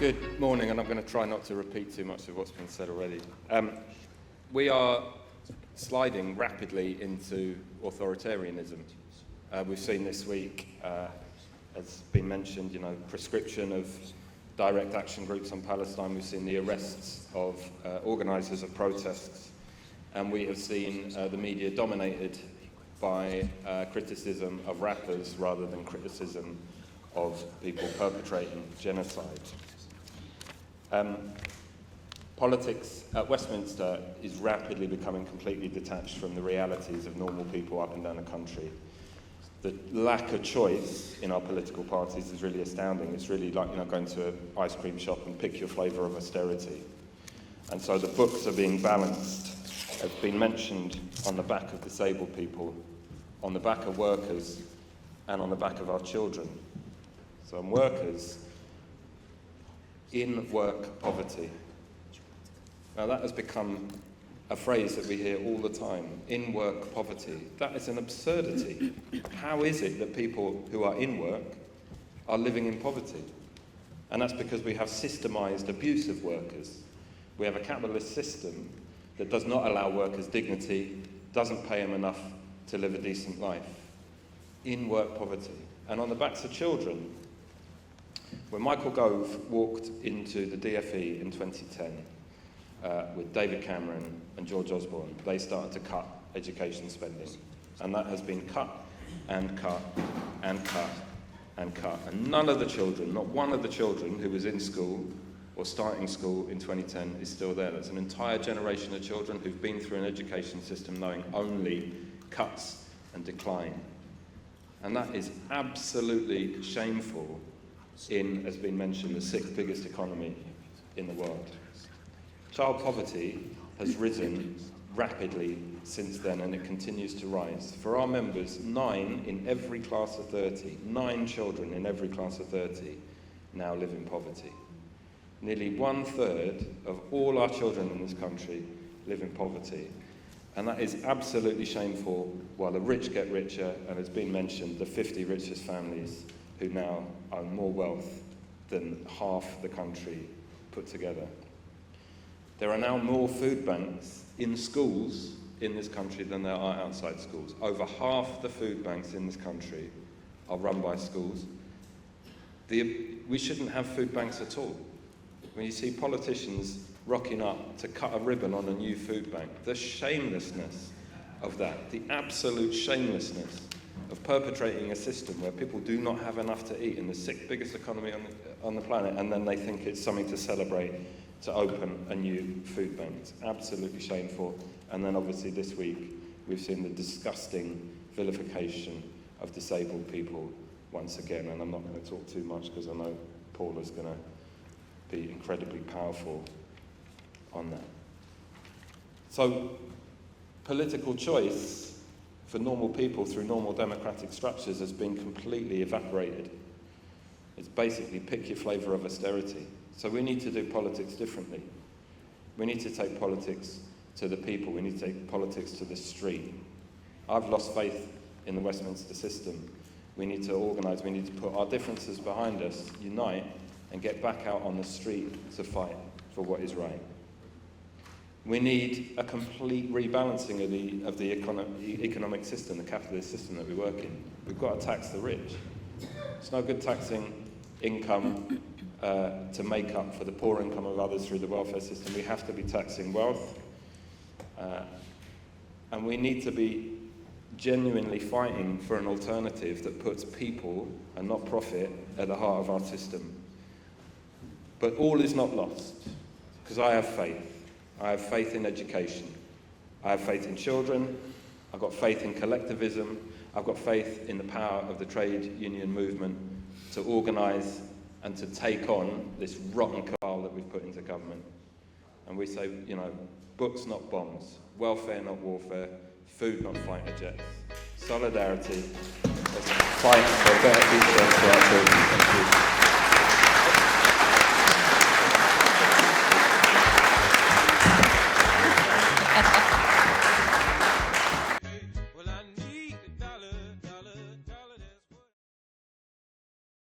Good morning, and I'm going to try not to repeat too much of what's been said already. We are sliding rapidly into authoritarianism. We've seen this week, as been mentioned, prescription of direct action groups on Palestine. We've seen the arrests of organisers of protests, and we have seen the media dominated by criticism of rappers rather than criticism of people perpetrating genocide. Politics at Westminster is rapidly becoming completely detached from the realities of normal people up and down the country. The lack of choice in our political parties is really astounding. It's really like going to an ice cream shop and pick your flavour of austerity. And so the books are being balanced, as been mentioned, on the back of disabled people, on the back of workers, and on the back of our children. So on workers, in work poverty. Now that has become a phrase that we hear all the time, in work poverty. That is an absurdity. How is it that people who are in work are living in poverty? And that's because we have systemised abuse of workers. We have a capitalist system that does not allow workers dignity, doesn't pay them enough to live a decent life. In work poverty. And on the backs of children. When Michael Gove walked into the DFE in 2010 with David Cameron and George Osborne, they started to cut education spending. And that has been cut and cut and cut and cut. And none of the children, not one of the children who was in school or starting school in 2010 is still there. There's an entire generation of children who've been through an education system knowing only cuts and decline. And that is absolutely shameful in, as been mentioned, the sixth biggest economy in the world. Child poverty has risen rapidly since then, and it continues to rise. For our members, 9 in every class of 30, 9 children in every class of 30 now live in poverty. Nearly 1/3 of all our children in this country live in poverty. And that is absolutely shameful, while the rich get richer, and as been mentioned, the 50 richest families who now own more wealth than half the country put together. There are now more food banks in schools in this country than there are outside schools. Over half the food banks in this country are run by schools. We shouldn't have food banks at all. When you see politicians rocking up to cut a ribbon on a new food bank, the shamelessness of that, the absolute shamelessness of perpetrating a system where people do not have enough to eat in the sixth biggest economy on the planet, and then they think it's something to celebrate to open a new food bank. It's absolutely shameful. And then obviously this week we've seen the disgusting vilification of disabled people once again, and I'm not going to talk too much because I know Paul is going to be incredibly powerful on that. So political choice for normal people through normal democratic structures has been completely evaporated. It's basically pick your flavour of austerity. So we need to do politics differently. We need to take politics to the people. We need to take politics to the street. I've lost faith in the Westminster system. We need to organise, we need to put our differences behind us, unite, and get back out on the street to fight for what is right. We need a complete rebalancing of the economic system, the capitalist system that we work in. We've got to tax the rich. It's no good taxing income to make up for the poor income of others through the welfare system. We have to be taxing wealth. And we need to be genuinely fighting for an alternative that puts people and not profit at the heart of our system. But all is not lost, because I have faith. I have faith in education. I have faith in children. I've got faith in collectivism. I've got faith in the power of the trade union movement to organise and to take on this rotten cabal that we've put into government. And we say, books not bombs, welfare not warfare, food not fighter jets, solidarity, let's fight for a better future for our children. Thank you.